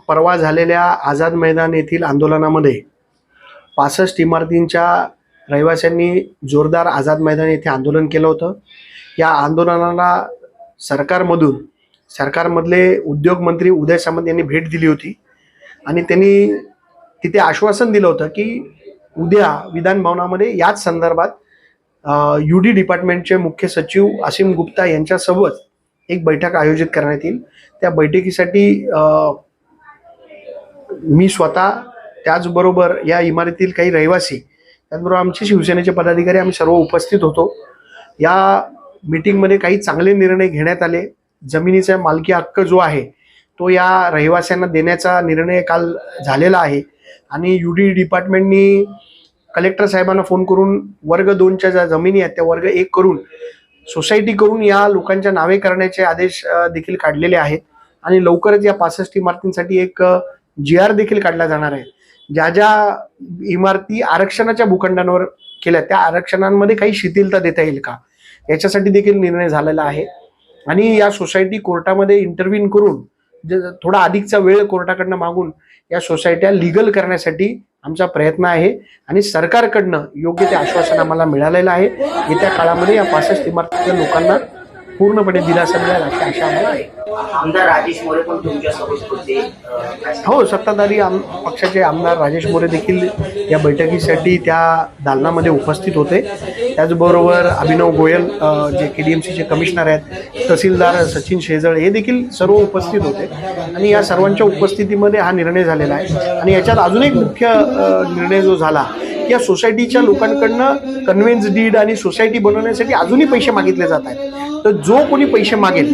परवा झालेल्या आझाद मैदान येथील आंदोलनामध्ये 65 इमारतींच्या रहिवाशांनी जोरदार आझाद मैदान येथे आंदोलन केलं होतं। या आंदोलनाला सरकारमधले उद्योग मंत्री उदय सामंत यांनी भेट दिली होती आणि त्यांनी तिथे आश्वासन दिलं होतं की उद्या विधान भवनामध्ये याच संदर्भात यूडी डिपार्टमेंटचे मुख्य सचिव असीम गुप्ता यांच्यासोबत एक बैठक आयोजित करण्यात येईल। त्या बैठकीसाठी मी स्वतः त्याचबरोबर या इमारतीतील काही रहिवासी त्याचबरोबर आमचे शिवसेनेचे पदाधिकारी आम्ही सर्व उपस्थित होतो। या मीटिंगमध्ये काही चांगले निर्णय घेण्यात आले। जमिनीचा मालकी हक्क जो आहे तो या रहिवाशांना देण्याचा निर्णय काल झालेला आहे आणि यूडी डिपार्टमेंटनी कलेक्टर साहेबांना फोन करून वर्ग 2च्या ज्या जमिनी आहेत त्या वर्ग 1 करून सोसायटी करून या लोकांच्या नावे करण्याचे आदेश देखील काढलेले आहेत आणि लवकरच या 65 इमारतींसाठी एक GR देखील काढला जाणार आहे। ज्या ज्या इमारती आरक्षणाच्या भूखंडांवर केल्या त्या आरक्षणांमध्ये काही शिथिलता देता येईल का याच्यासाठी देखील निर्णय झालेला आहे आणि या सोसायटी कोर्टामध्ये इंटरव्हीन करून थोडा अधिकचा वेळ कोर्टाकडनं मागून या सोसायट्या लीगल करण्यासाठी आमचा प्रयत्न आहे आणि सरकारकडनं योग्य ते आश्वासन आम्हाला मिळालेलं आहे। येत्या काळामध्ये या 65 इमारतीच्या लोकांना पूर्णपणे दिलासा मिळेल अशी आशा आम्हाला आहे। आमदार राजेश मोरे पण तुमच्यासोबत होते। हो, सत्ताधारी पक्षाचे आमदार राजेश मोरे देखील या बैठकीसाठी त्या दालनामध्ये उपस्थित होते। त्याचबरोबर अभिनव गोयल जे KDMCचे कमिशनर आहेत, तहसीलदार सचिन शेजळ हे देखील सर्व उपस्थित होते आणि या सर्वांच्या उपस्थितीमध्ये हा निर्णय झालेला आहे। आणि याच्यात अजून एक मुख्य निर्णय जो झाला की या सोसायटीच्या लोकांकडनं कन्व्हेन्स डीड आणि सोसायटी बनवण्यासाठी अजूनही पैसे मागितले जात आहेत। तर जो कोणी पैसे मागेल